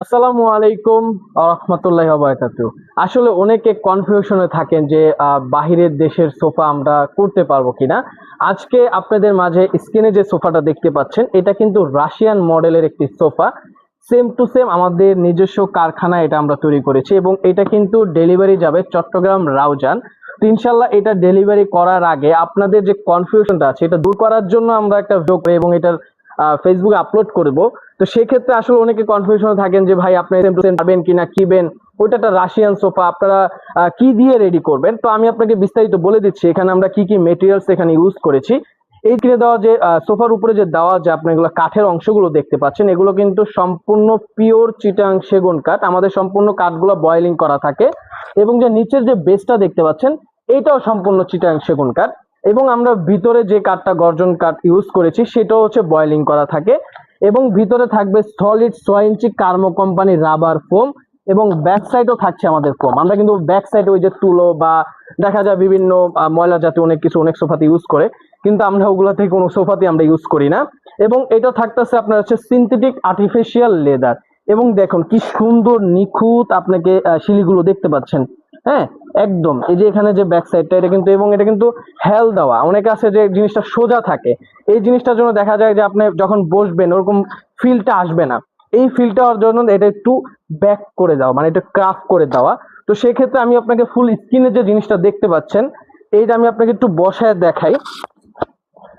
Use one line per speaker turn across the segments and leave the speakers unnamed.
আসসালামু আলাইকুম রহমতুল্লাহি ওয়া বারাকাতুহু। আসলে অনেকে কনফিউশনে থাকেন যে বাহিরের দেশের সোফা আমরা করতে পারবো কিনা। আজকে আপনাদের মাঝে স্ক্রিনে যে সোফাটা দেখতে পাচ্ছেন এটা কিন্তু রাশিয়ান মডেলের একটি সোফা। সেম টু সেম আমাদের নিজস্ব কারখানায় এটা আমরা তৈরি করেছি এবং এটা কিন্তু ডেলিভারি যাবে চট্টগ্রাম রাউজান। তো ইনশাল্লাহ এটা ডেলিভারি করার আগে আপনাদের যে কনফিউশনটা আছে এটা দূর করার জন্য আমরা একটা ভিডিও এবং এটার ফেসবুকে আপলোড করব। তো সেক্ষেত্রে আসলে অনেকে কনফিউশনে থাকেন যে ভাই আপনি সেম টু সেম পাবেন কিনা কিবেন, ওইটা একটা রাশিয়ান সোফা আপনারা কি দিয়ে রেডি করবেন। তো আমি আপনাকে বিস্তারিত বলে দিচ্ছি এখানে আমরা কি কি মেটেরিয়ালস এখানে ইউজ করেছি। এই কিনে দেওয়া যে সোফার উপরে যে দেওয়া যে আপনি এগুলো কাঠের অংশগুলো দেখতে পাচ্ছেন এগুলো কিন্তু সম্পূর্ণ পিওর চিটাং সেগুন কাঠ। আমাদের সম্পূর্ণ কাঠগুলো বয়েলিং করা থাকে এবং যে নিচের যে বেসটা দেখতে পাচ্ছেন এইটাও সম্পূর্ণ চিটাং সেগুন কাঠ। এবং আমরা ভিতরে যে কাঠটা গর্জন কাঠ ইউজ করেছি সেটাও হচ্ছে বয়েলিং করা থাকে এবং ভিতরে থাকবে সলিড 6 ইঞ্চি কার্মো কোম্পানির রাবার ফোম এবং ব্যাক সাইডও থাকছে আমাদের ফোম। আমরা কিন্তু ব্যাক সাইডে ওই যে তুলো বা দেখা যায় বিভিন্ন ময়লা জাতীয় অনেক কিছু অনেক সোফাতে ইউজ করে, কিন্তু আমরা ওগুলো থেকে কোনো সোফাতে আমরা ইউজ করি না। এবং এটা থাকতেছে আপনার হচ্ছে সিনথেটিক আর্টিফিশিয়াল লেদার। এবং দেখুন কি সুন্দর নিখুঁত আপনাকে শিলিগুলো দেখতে পাচ্ছেন। হ্যাঁ, একদম এই যে এখানে যে ব্যাক সাইডটা এটা কিন্তু এবং এটা কিন্তু হেল দেওয়া। অনেকে আছে যে জিনিসটা সোজা থাকে, এই জিনিসটার জন্য দেখা যায় যে আপনি যখন বসবেন ওরকম ফিলটা আসবে না। এই ফিলটা হওয়ার জন্য এটা একটু ব্যাক করে দেওয়া, মানে এটা ক্রাফট করে দেওয়া। তো সেক্ষেত্রে আমি আপনাকে ফুল স্ক্রিনে যে জিনিসটা দেখতে পাচ্ছেন এইটা আমি আপনাকে একটু বসায় দেখাই।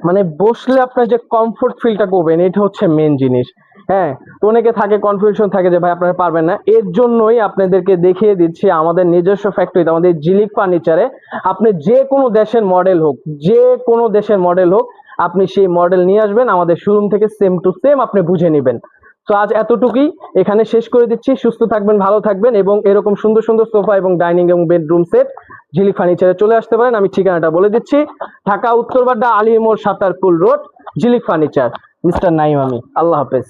মানে বসলে আপনার যে কমফোর্ট ফিলটা করবেন এটা হচ্ছে মেন জিনিস। হ্যাঁ, তো অনেকে থাকে কনফিউশন থাকে যে ভাই আপনারা পারবেন না, এর জন্যই আপনাদেরকে দেখিয়ে দিচ্ছি আমাদের নিজস্ব ফ্যাক্টরিতে আমাদের ঝিলিক ফার্নিচারে আপনি যে কোনো দেশের মডেল হোক, যে কোনো দেশের মডেল হোক আপনি সেই মডেল নিয়ে আসবেন আমাদের শোরুম থেকে সেম টু সেম আপনি বুঝে নেবেন। তো আজ এতটুকুই, এখানে শেষ করে দিচ্ছি। সুস্থ থাকবেন, ভালো থাকবেন এবং এরকম সুন্দর সুন্দর সোফা এবং ডাইনিং এবং বেডরুম সেট ঝিলিক ফার্নিচারে চলে আসতে পারেন। আমি ঠিকানাটা বলে দিচ্ছি, ঢাকা উত্তরবাড্ডা আলী মোড়, সাতারকুল রোড, ঝিলিক ফার্নিচার, মিস্টার নাইম আমি। আল্লাহ হাফেজ।